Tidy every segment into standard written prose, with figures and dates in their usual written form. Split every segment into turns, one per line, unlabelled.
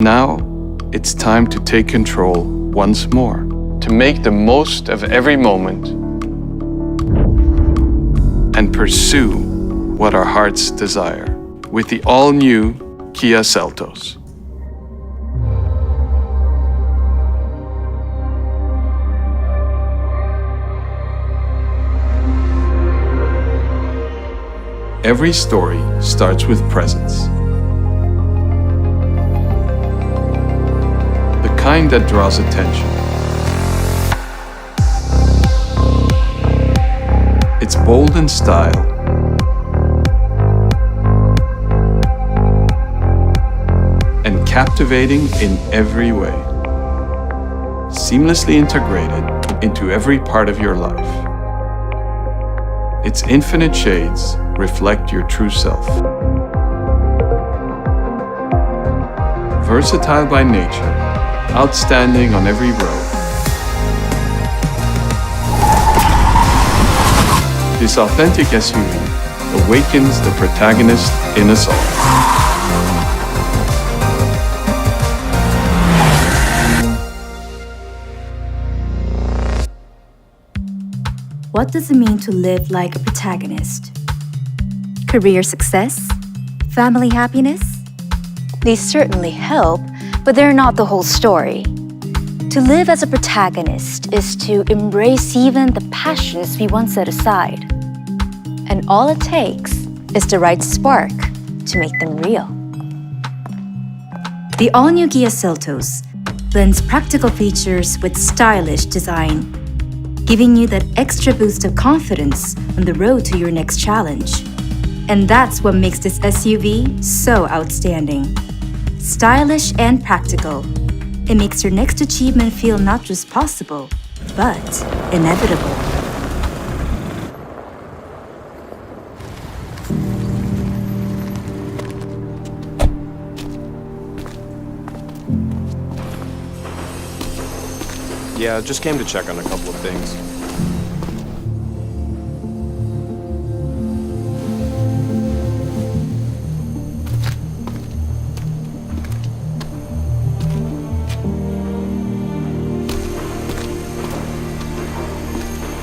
Now, it's time to take control once more, to make the most of every moment and pursue what our hearts desire with the all-new Kia Seltos. Every story starts with presence. The kind that draws attention. It's bold in style, and captivating in every way. Seamlessly integrated into every part of your life. Its infinite shades reflect your true self. Versatile by nature, outstanding on every road. This authentic SUV awakens the protagonist in us all.
What does it mean to live like a protagonist? Career success? Family happiness?
These certainly help, but they're not the whole story. To live as a protagonist is to embrace even the passions we once set aside. And all it takes is the right spark to make them real.
The all-new Kia Seltos blends practical features with stylish design, giving you that extra boost of confidence on the road to your next challenge. And that's what makes this SUV so outstanding. Stylish and practical. It makes your next achievement feel not just possible, but inevitable.
Yeah, just came to check on a couple of things.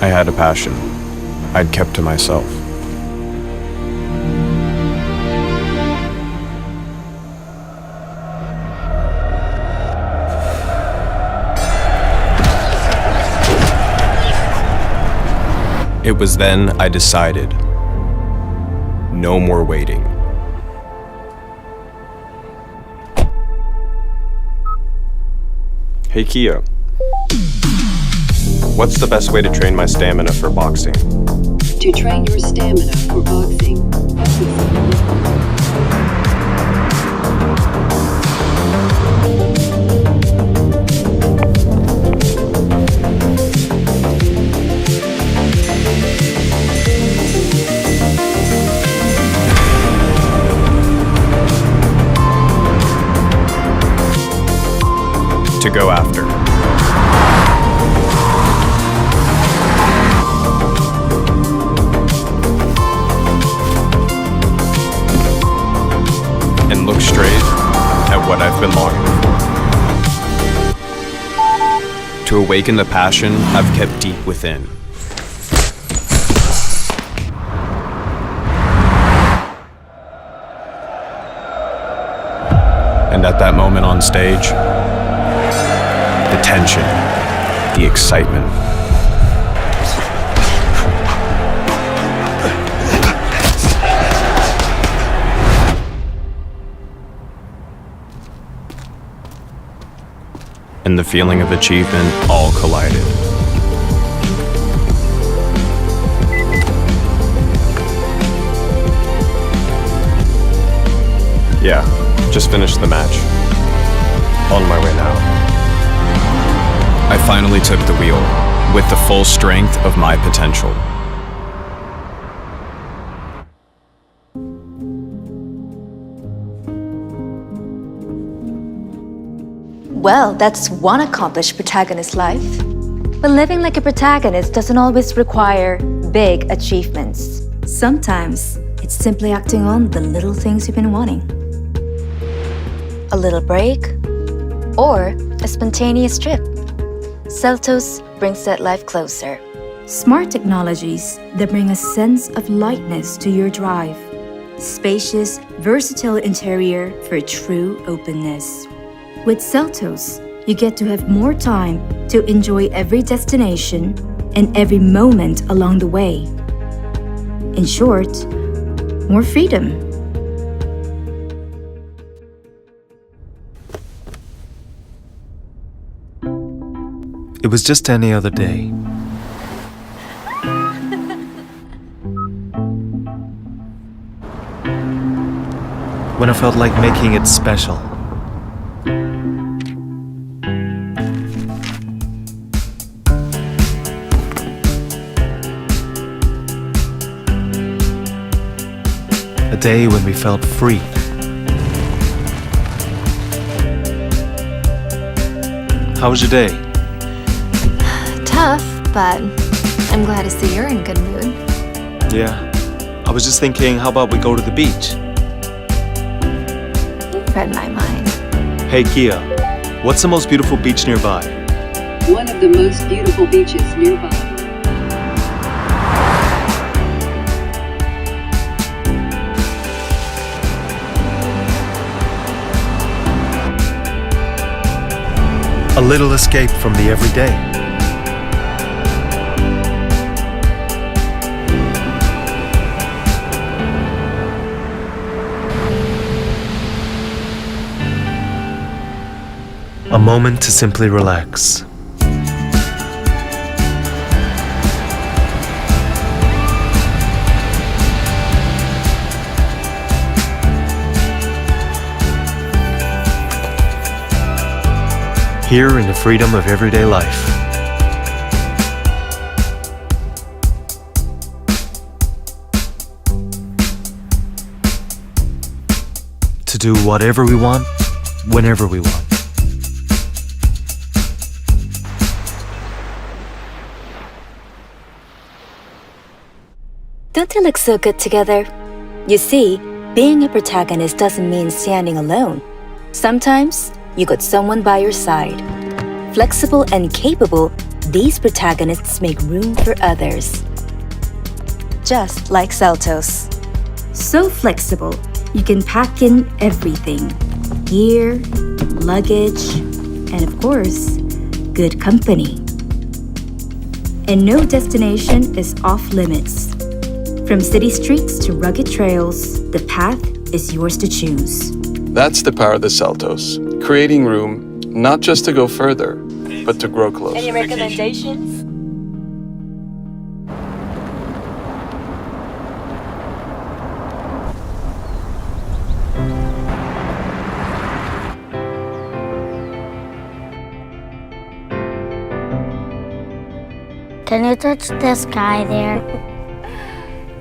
I had a passion I'd kept to myself. It was then I decided, no more waiting. Hey Kia, what's the best way to train my stamina for boxing?
To train your stamina for boxing,
to go after. And look straight at what I've been longing for. To awaken the passion I've kept deep within. And at that moment on stage, the tension, the excitement. And the feeling of achievement all collided. Yeah, just finished the match. On my way now. I finally took the wheel, with the full strength of my potential.
Well, that's one accomplished protagonist's life. But living like a protagonist doesn't always require big achievements.
Sometimes it's simply acting on the little things you've been wanting.
A little break, or a spontaneous trip. Seltos brings that life closer.
Smart technologies that bring a sense of lightness to your drive. Spacious, versatile interior for true openness. With Seltos, you get to have more time to enjoy every destination and every moment along the way. In short, more freedom.
It was just any other day. When I felt like making it special. A day when we felt free. How was your day?
Tough, but I'm glad to see you're in good mood.
Yeah. I was just thinking, how about we go to the beach?
You've read my mind.
Hey Kia, what's the most beautiful beach nearby?
One of the most beautiful beaches nearby.
A little escape from the everyday. A moment to simply relax. Here in the freedom of everyday life. To do whatever we want, whenever we want.
Don't they look so good together? You see, being a protagonist doesn't mean standing alone. Sometimes, you got someone by your side. Flexible and capable, these protagonists make room for others. Just like Seltos.
So flexible, you can pack in everything. Gear, luggage, and of course, good company. And no destination is off limits. From city streets to rugged trails, the path is yours to choose.
That's the power of the Seltos, creating room not just to go further, but to grow closer.
Any recommendations?
Can you touch the sky there?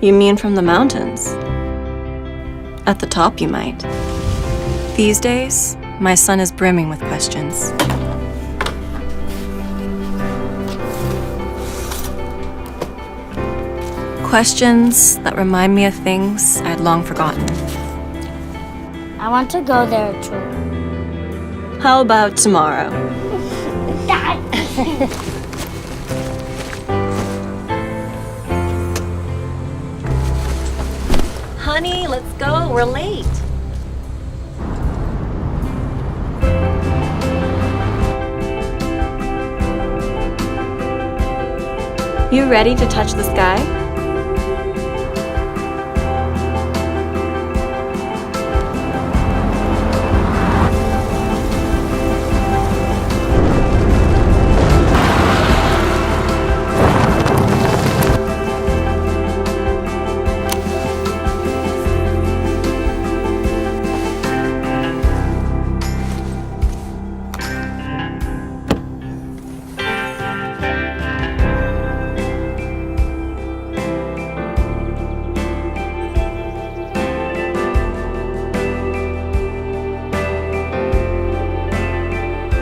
You mean from the mountains? At the top, you might. These days, my son is brimming with questions. Questions that remind me of things I'd long forgotten.
I want to go there too.
How about tomorrow? Honey, let's go. We're late. You ready to touch the sky?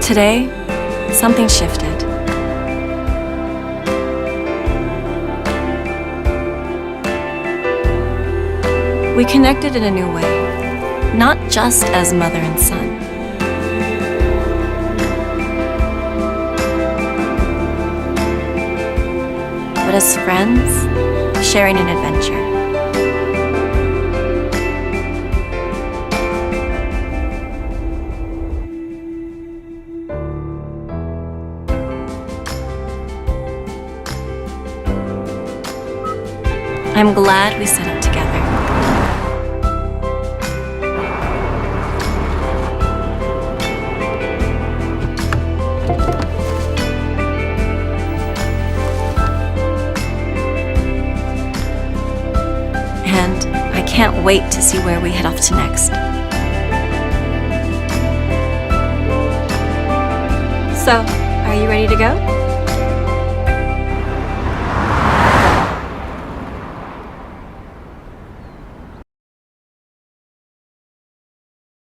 Today, something shifted. We connected in a new way, not just as mother and son, but as friends, sharing an adventure. I'm glad we set up together. And I can't wait to see where we head off to next. So, are you ready to go?